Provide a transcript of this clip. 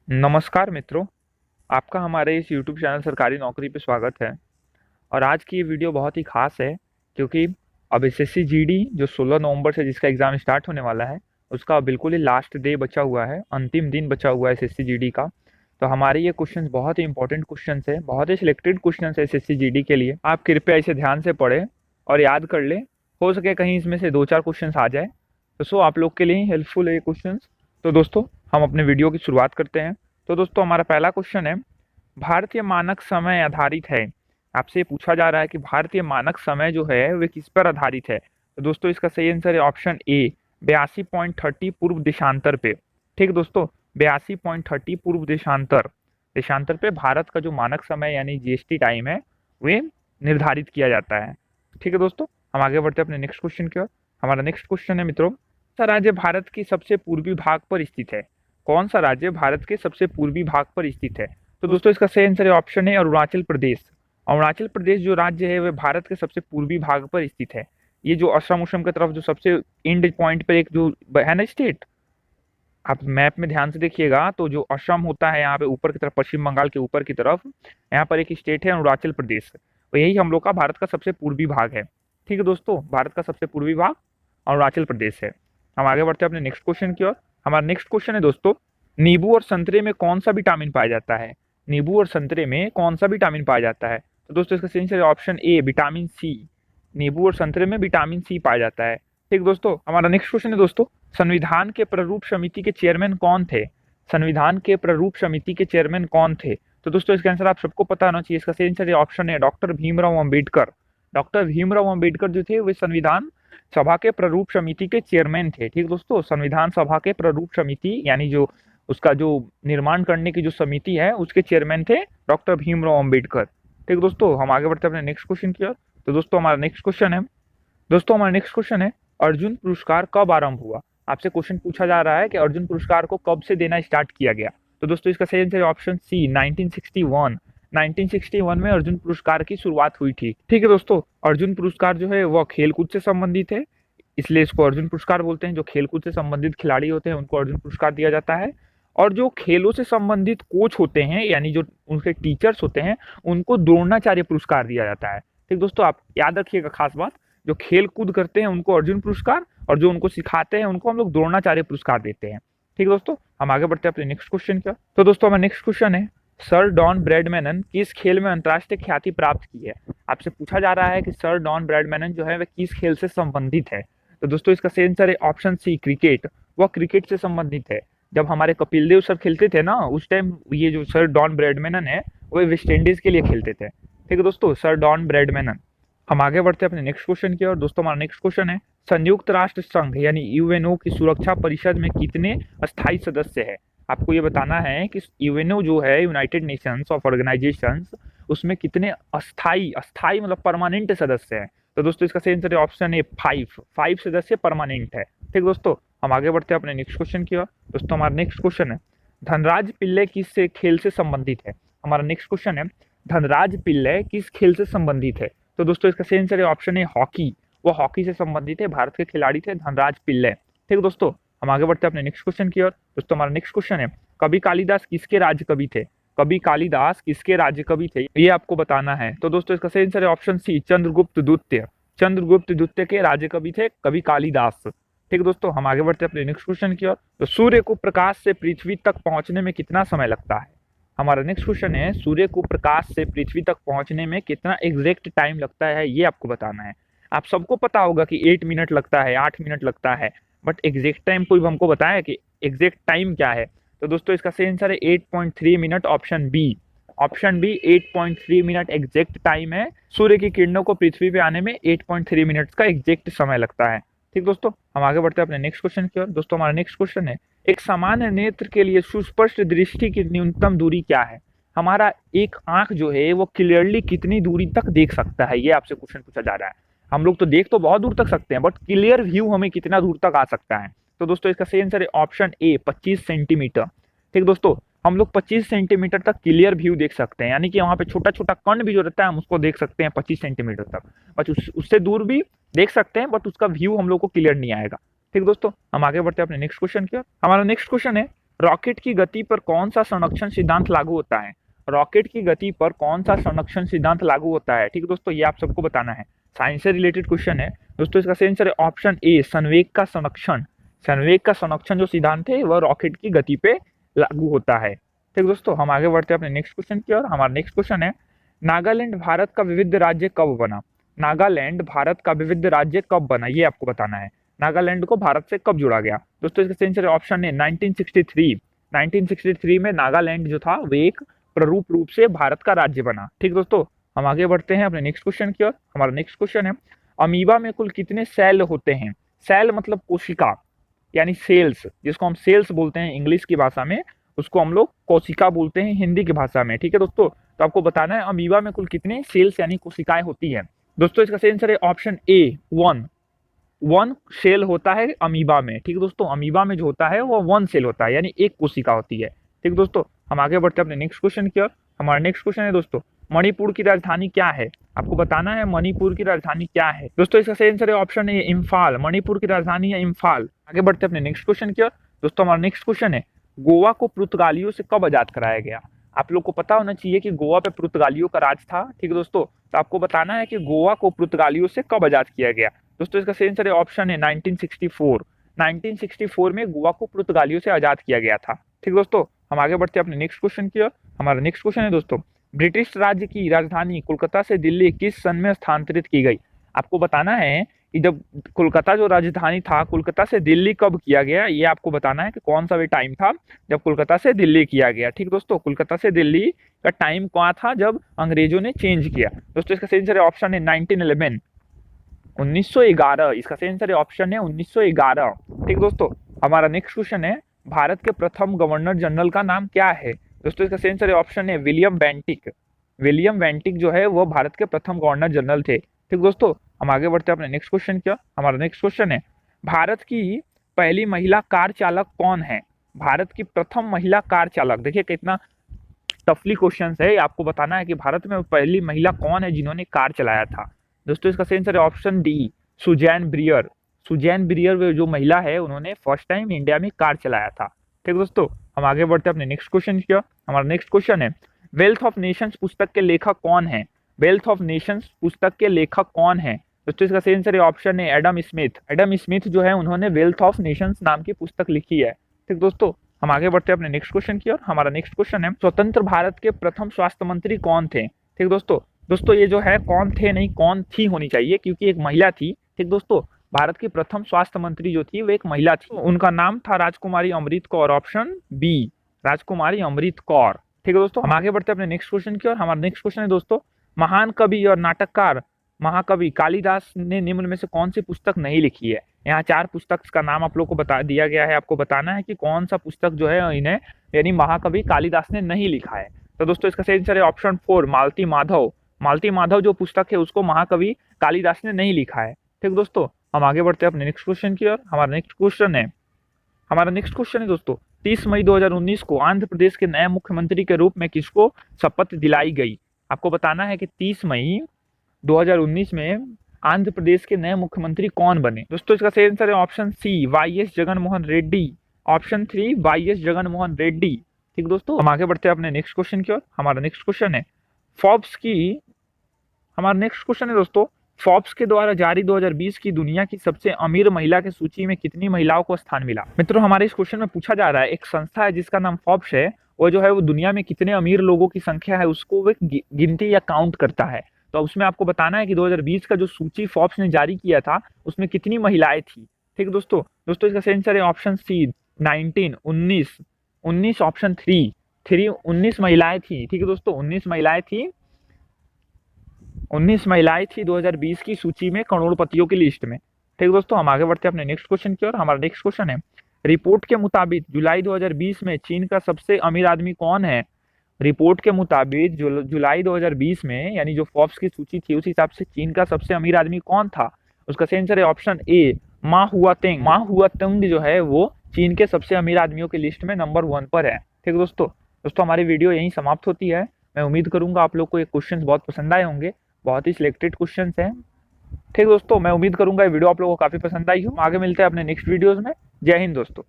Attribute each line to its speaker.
Speaker 1: नमस्कार मित्रों, आपका हमारे इस यूट्यूब चैनल सरकारी नौकरी पे स्वागत है। और आज की ये वीडियो बहुत ही खास है क्योंकि अब एसएससी जीडी जो 16 नवंबर से जिसका एग्ज़ाम स्टार्ट होने वाला है, उसका बिल्कुल ही लास्ट डे बचा हुआ है, अंतिम दिन बचा हुआ है एसएससी जीडी का। तो हमारे ये क्वेश्चंस बहुत ही इंपॉर्टेंट क्वेश्चंस है, बहुत ही सिलेक्टेड क्वेश्चंस है एसएससी जीडी के लिए। आप कृपया इसे ध्यान से पढ़ें और याद कर लें। हो सके कहीं इसमें से 2-4 क्वेश्चंस आ जाए, तो आप लोग के लिए ही हेल्पफुल है ये क्वेश्चंस। तो दोस्तों, हम अपने वीडियो की शुरुआत करते हैं। तो दोस्तों, हमारा पहला क्वेश्चन है, भारतीय मानक समय आधारित है। आपसे ये पूछा जा रहा है कि भारतीय मानक समय जो है वे किस पर आधारित है। तो दोस्तों, इसका सही आंसर है ऑप्शन ए, 82.30 पूर्व देशांतर पे। ठीक दोस्तों, 82.30 पूर्व देशांतर देशांतर पे भारत का जो मानक समय यानी जीएसटी टाइम है वे निर्धारित किया जाता है। ठीक है दोस्तों, हम आगे बढ़ते हैं अपने नेक्स्ट क्वेश्चन की ओर। हमारा नेक्स्ट क्वेश्चन है मित्रों, सा राज्य भारत की सबसे पूर्वी भाग पर स्थित है। कौन सा राज्य भारत के सबसे पूर्वी भाग पर स्थित है। तो दोस्तों, इसका सही आंसर है ऑप्शन है अरुणाचल प्रदेश। अरुणाचल प्रदेश जो राज्य है वह भारत के सबसे पूर्वी भाग पर स्थित है। ये जो असम उसम की तरफ जो सबसे एंड पॉइंट पर एक जो है ना स्टेट, आप मैप में ध्यान से देखिएगा तो जो असम होता है यहाँ पे ऊपर की तरफ, पश्चिम बंगाल के ऊपर की तरफ, यहाँ पर एक स्टेट है अरुणाचल प्रदेश। तो यही हम लोग का भारत का सबसे पूर्वी भाग है। ठीक है दोस्तों, भारत का सबसे पूर्वी भाग अरुणाचल प्रदेश है। हम आगे बढ़ते हैं अपने नेक्स्ट क्वेश्चन की ओर। हमारा नेक्स्ट क्वेश्चन है दोस्तों, नींबू और संतरे में कौन सा विटामिन पाया जाता है। नींबू और संतरे में कौन सा विटामिन पाया जाता है। तो दोस्तों, इसका सही आंसर है ऑप्शन ए, विटामिन सी। नींबू और संतरे में विटामिन सी पाया जाता है। ठीक दोस्तों, हमारा नेक्स्ट क्वेश्चन है दोस्तों, संविधान के प्रारूप समिति के चेयरमैन कौन थे। संविधान के प्रारूप समिति के चेयरमैन कौन थे। तो दोस्तों, इसका आंसर आप सबको पता होना चाहिए। इसका सही आंसर ऑप्शन है डॉक्टर भीमराव अंबेडकर। डॉक्टर भीमराव अंबेडकर जो थे वे संविधान सभा के प्रारूप समिति के चेयरमैन थे। ठीक दोस्तों, संविधान सभा के प्रारूप समिति यानी जो उसका जो निर्माण करने की जो समिति है उसके चेयरमैन थे डॉक्टर भीमराव अंबेडकर। ठीक दोस्तों, हम आगे बढ़ते हैं अपने नेक्स्ट क्वेश्चन की ओर। तो दोस्तों, हमारा नेक्स्ट क्वेश्चन है, अर्जुन पुरस्कार कब आरंभ हुआ। आपसे क्वेश्चन पूछा जा रहा है कि अर्जुन पुरस्कार को कब से देना स्टार्ट किया गया। तो दोस्तों, इसका सही आंसर ऑप्शन सी, 1961। 1961 में अर्जुन पुरस्कार की शुरुआत हुई थी। ठीक है दोस्तों, अर्जुन पुरस्कार जो है वह खेलकूद से संबंधित है, इसलिए इसको अर्जुन पुरस्कार बोलते हैं। जो खेलकूद से संबंधित खिलाड़ी होते हैं उनको अर्जुन पुरस्कार दिया जाता है। और जो खेलों से संबंधित कोच होते हैं यानी जो उनके टीचर्स होते हैं उनको द्रोणाचार्य पुरस्कार दिया जाता है। ठीक दोस्तों, आप याद रखिएगा खास बात, जो खेल कूद करते हैं उनको अर्जुन पुरस्कार और जो उनको सिखाते हैं उनको हम लोग द्रोणाचार्य पुरस्कार देते हैं। ठीक दोस्तों, हम आगे बढ़ते हैं अपने नेक्स्ट क्वेश्चन का। तो दोस्तों, हमारा नेक्स्ट क्वेश्चन है, सर डॉन ब्रैडमैन किस खेल में अंतर्राष्ट्रीय ख्याति प्राप्त की है। आपसे पूछा जा रहा है कि सर डॉन ब्रैडमैन जो है वह किस खेल से संबंधित है। तो दोस्तों, इसका सही आंसर है ऑप्शन सी, क्रिकेट। वह क्रिकेट से संबंधित है। जब हमारे कपिल देव सर खेलते थे ना उस टाइम ये जो सर डॉन ब्रैडमैन है वो वेस्ट इंडीज के लिए खेलते थे। ठीक है दोस्तों, सर डॉन ब्रैडमैन। हम आगे बढ़ते हैं अपने नेक्स्ट क्वेश्चन की ओर। दोस्तों, हमारा नेक्स्ट क्वेश्चन है, संयुक्त राष्ट्र संघ यानी यूएनओ की सुरक्षा परिषद में कितने अस्थायी सदस्य हैं। आपको ये बताना है कि यूएनओ जो है यूनाइटेड नेशंस ऑफ ऑर्गेनाइजेशंस, उसमें कितने अस्थाई अस्थाई मतलब परमानेंट सदस्य हैं। तो दोस्तों, इसका सही आंसर है ऑप्शन ए, 5। 5 सदस्य परमानेंट है। ठीक दोस्तों, हम आगे बढ़ते हैं अपने नेक्स्ट क्वेश्चन की ओर। दोस्तों, हमारा नेक्स्ट क्वेश्चन है, धनराज पिल्ले किस से खेल से संबंधित है। हमारा नेक्स्ट क्वेश्चन है, धनराज पिल्ले किस खेल से संबंधित है। तो दोस्तों, इसका सही आंसर है ऑप्शन है हॉकी। वो हॉकी से संबंधित है, भारत के खिलाड़ी थे धनराज पिल्ले। ठीक दोस्तों, हम आगे बढ़ते हैं अपने नेक्स्ट क्वेश्चन की ओर। दोस्तों, हमारा नेक्स्ट क्वेश्चन है, कवि कालिदास किसके राज्य कवि थे। कवि कालिदास किसके राज्य कवि थे, ये आपको बताना है। तो दोस्तों, इसका सही आंसर है ऑप्शन सी, चंद्रगुप्त द्वितीय। चंद्रगुप्त द्वितीय के राज्य कवि थे कवि कालिदास। ठीक दोस्तों, हम आगे बढ़ते हैं अपने नेक्स्ट क्वेश्चन की ओर। तो सूर्य को प्रकाश से पृथ्वी तक पहुंचने में कितना समय लगता है। हमारा नेक्स्ट क्वेश्चन है, सूर्य को प्रकाश से पृथ्वी तक पहुंचने में कितना एग्जैक्ट टाइम लगता है, ये आपको बताना है। आप सबको पता होगा कि 8 मिनट लगता है, 8 मिनट लगता है, बट एग्जैक्ट टाइम कोई हमको बताया कि एग्जैक्ट टाइम क्या है। तो दोस्तों, इसका सही आंसर है 8.3 minute, option B. Option B, 8.3 minute exact time है। सूर्य की किरणों को पृथ्वी पे आने में 8.3 मिनट्स का एग्जैक्ट समय लगता है। ठीक दोस्तों, हम आगे बढ़ते हैं अपने नेक्स्ट क्वेश्चन की ओर। दोस्तों, हमारा नेक्स्ट क्वेश्चन है, एक सामान्य नेत्र के लिए सुस्पष्ट दृष्टि की न्यूनतम दूरी क्या है। हमारा एक आंख जो है वो क्लियरली कितनी दूरी तक देख सकता है, ये आपसे क्वेश्चन पूछा जा रहा है। हम लोग तो देख तो बहुत दूर तक सकते हैं, बट क्लियर व्यू हमें कितना दूर तक आ सकता है। तो दोस्तों, इसका सही आंसर है ऑप्शन ए, 25 सेंटीमीटर। ठीक दोस्तों, हम लोग 25 सेंटीमीटर तक क्लियर व्यू देख सकते हैं, यानी कि वहां पे छोटा छोटा कण भी जो रहता है हम उसको देख सकते हैं 25 सेंटीमीटर तक। बट उससे दूर भी देख सकते हैं, बट उसका व्यू हम लोग को क्लियर नहीं आएगा। ठीक दोस्तों, हम आगे बढ़ते हैं अपने नेक्स्ट क्वेश्चन की ओर। हमारा नेक्स्ट क्वेश्चन है, रॉकेट की गति पर कौन सा संरक्षण सिद्धांत लागू होता है? रॉकेट की गति पर कौन सा संरक्षण सिद्धांत लागू होता है? ठीक है दोस्तों, ये आप सबको बताना है, साइंस से रिलेटेड क्वेश्चन है दोस्तों। इसका सही आंसर है ऑप्शन ए, संवेग का संरक्षण। संवेग का संरक्षण जो सिद्धांत है वह रॉकेट की गति पे लागू होता है। ठीक दोस्तों, हम आगे बढ़ते हैं अपने नेक्स्ट क्वेश्चन की ओर। हमारा नेक्स्ट क्वेश्चन है, नागालैंड भारत का विविध राज्य कब बना? नागालैंड भारत का विविध राज्य कब बना, ये आपको बताना है। नागालैंड को भारत से कब जोड़ा गया? दोस्तों इसका सही आंसर है ऑप्शन ए, 1963। 1963 में नागालैंड जो था वो एक प्ररूप रूप से भारत का राज्य बना। ठीक दोस्तों, हम आगे बढ़ते हैं अपने नेक्स्ट क्वेश्चन की ओर। हमारा नेक्स्ट क्वेश्चन है, अमीबा में कुल कितने सेल होते हैं? सेल मतलब कोशिका, यानी सेल्स, जिसको हम सेल्स बोलते हैं इंग्लिश की भाषा में, उसको हम लोग कोशिका बोलते हैं हिंदी की भाषा में। ठीक है दोस्तों, तो आपको बताना है अमीबा में कुल कितने सेल्स यानी कोशिकाएं होती हैं। दोस्तों इसका सही आंसर है ऑप्शन ए, 1। 1 सेल होता है अमीबा में। ठीक है दोस्तों, अमीबा में जो होता है वो 1 सेल होता है, यानी एक कोशिका होती है। ठीक दोस्तों, हम आगे बढ़ते हैं अपने नेक्स्ट क्वेश्चन की ओर। हमारा नेक्स्ट क्वेश्चन है दोस्तों, मणिपुर की राजधानी क्या है? आपको बताना है मणिपुर की राजधानी क्या है। दोस्तों इसका सही आंसर है ऑप्शन ए, इम्फाल। मणिपुर की राजधानी है इम्फाल। आगे बढ़ते हैं अपने नेक्स्ट क्वेश्चन की ओर। दोस्तों हमारा नेक्स्ट क्वेश्चन है, गोवा को पुर्तगालियों से कब आजाद कराया गया? आप लोग को पता होना चाहिए कि गोवा पे पुर्तगालियों का राज था। ठीक है दोस्तों, तो आपको बताना है कि गोवा को पुर्तगालियों से कब आजाद किया गया। दोस्तों इसका सही आंसर है ऑप्शन है 1964। 1964 में गोवा को पुर्तगालियों से आजाद किया गया था। ठीक दोस्तों, हम आगे बढ़ते हैं अपने नेक्स्ट क्वेश्चन की ओर। हमारा नेक्स्ट क्वेश्चन है दोस्तों, ब्रिटिश राज्य की राजधानी कोलकाता से दिल्ली किस सन में स्थानांतरित की गई? आपको बताना है कि जब कोलकाता जो राजधानी था, कोलकाता से दिल्ली कब किया गया, ये आपको बताना है कि कौन सा वे टाइम था जब कोलकाता से दिल्ली किया गया। ठीक दोस्तों, कोलकाता से दिल्ली का टाइम कौन था जब अंग्रेजों ने चेंज किया? दोस्तों इसका सही आंसर है ऑप्शन है 1911, 1911। इसका सही आंसर है ऑप्शन है 1911। ठीक दोस्तों, हमारा नेक्स्ट क्वेश्चन है, भारत के प्रथम गवर्नर जनरल का नाम क्या है? दोस्तों इसका सही आंसर है ऑप्शन है विलियम बेंटिक। विलियम बेंटिक जो है वो भारत के प्रथम गवर्नर जनरल थे। ठीक दोस्तों, हम आगे बढ़ते हैं अपने नेक्स्ट क्वेश्चन की। हमारा नेक्स्ट क्वेश्चन है, भारत की पहली महिला कार चालक कौन है? भारत की प्रथम महिला कार चालक, देखिए कितना टफली क्वेश्चन है। आपको बताना है कि भारत में पहली महिला कौन है जिन्होंने कार चलाया था। दोस्तों इसका सही आंसर है ऑप्शन डी, सुजैन ब्रियर। सुजैन ब्रियर जो महिला है उन्होंने फर्स्ट टाइम इंडिया में कार चलाया था। ठीक दोस्तों, हम आगे बढ़ते हैं अपने नेक्स्ट क्वेश्चन की। हमारा नेक्स्ट क्वेश्चन है, वेल्थ ऑफ नेशंस पुस्तक के लेखक कौन है? वेल्थ ऑफ नेशंस पुस्तक के लेखक कौन है? दोस्तों इसका सही आंसर है ऑप्शन है एडम स्मिथ। एडम स्मिथ जो है उन्होंने वेल्थ ऑफ नेशंस नाम की पुस्तक लिखी है। ठीक दोस्तों, हम आगे बढ़ते हैं अपने नेक्स्ट क्वेश्चन की ओर। हमारा नेक्स्ट क्वेश्चन है, स्वतंत्र भारत के प्रथम स्वास्थ्य मंत्री कौन थे? ठीक दोस्तों ये जो है कौन थे नहीं कौन थी होनी चाहिए, क्योंकि एक महिला थी। ठीक दोस्तों, भारत की प्रथम स्वास्थ्य मंत्री जो थी वो एक महिला थी, उनका नाम था राजकुमारी अमृत कौर। ऑप्शन बी, राजकुमारी अमृत कौर। ठीक है दोस्तों, हम आगे बढ़ते हैं अपने नेक्स्ट क्वेश्चन की ओर। हमारा नेक्स्ट क्वेश्चन है दोस्तों, महान कवि और नाटककार महाकवि कालिदास ने निम्न में से कौन सी पुस्तक नहीं लिखी है? यहाँ 4 पुस्तक का नाम आप लोग को बता दिया गया है, आपको बताना है कि कौन सा पुस्तक जो है इन्हें यानी महाकवि कालिदास ने नहीं लिखा है। तो दोस्तों इसका सही आंसर है ऑप्शन 4, मालती माधव। मालती माधव जो पुस्तक है उसको महाकवि कालिदास ने नहीं लिखा है। ठीक दोस्तों, हम आगे बढ़ते हैं अपने नेक्स्ट क्वेश्चन की ओर। हमारा नेक्स्ट क्वेश्चन है दोस्तों, 30 मई 2019 को आंध्र प्रदेश के नए मुख्यमंत्री के रूप में किसको शपथ दिलाई गई? आपको बताना है कि 30 मई 2019 में आंध्र प्रदेश के नए मुख्यमंत्री कौन बने? दोस्तों इसका सही आंसर है option C, YS Jaganmohan Reddy. Option 3, YS Jaganmohan Reddy. ठीक दोस्तों, हम आगे बढ़ते हैं अपने नेक्स्ट क्वेश्चन की ओर। हमारा नेक्स्ट क्वेश्चन है, दोस्तों फोर्ब्स के द्वारा जारी 2020 की दुनिया की सबसे अमीर महिला की सूची में कितनी महिलाओं को स्थान मिला? मित्रों, हमारे इस क्वेश्चन में पूछा जा रहा है, एक संस्था है जिसका नाम फोर्ब्स है, वो जो है वो दुनिया में कितने अमीर लोगों की संख्या है उसको वो गिनती या काउंट करता है। तो उसमें आपको बताना है कि 2020 का जो सूची फोर्ब्स ने जारी किया था उसमें कितनी महिलाएं थी। ठीक दोस्तों इसका सही आंसर है ऑप्शन सी, 19, 19 ऑप्शन 3, 19 महिलाएं थी। ठीक है दोस्तों, 19 महिलाएं थी 2020 की सूची में करोड़पतियों की लिस्ट में। ठीक दोस्तों, हम आगे बढ़ते हैं अपने नेक्स्ट क्वेश्चन की ओर। हमारा नेक्स्ट क्वेश्चन है, रिपोर्ट के मुताबिक जुलाई 2020 में चीन का सबसे अमीर आदमी कौन है? रिपोर्ट के मुताबिक जुलाई 2020 में यानी जो फोर्ब्स की सूची थी उस हिसाब से चीन का सबसे अमीर आदमी कौन था? उसका सही आंसर है ऑप्शन ए, मा हुआतेंग। मा हुआतेंग जो है वो चीन के सबसे अमीर आदमियों की लिस्ट में नंबर 1 पर है। ठीक दोस्तों हमारी वीडियो यहीं समाप्त होती है। मैं उम्मीद करूंगा आप लोग को ये क्वेश्चंस बहुत पसंद आए होंगे, बहुत ही सिलेक्टेड क्वेश्चंस हैं। ठीक दोस्तों, मैं उम्मीद करूंगा ये वीडियो आप लोगों को काफी पसंद आई हो। आगे मिलते हैं अपने नेक्स्ट वीडियोस में। जय हिंद दोस्तों।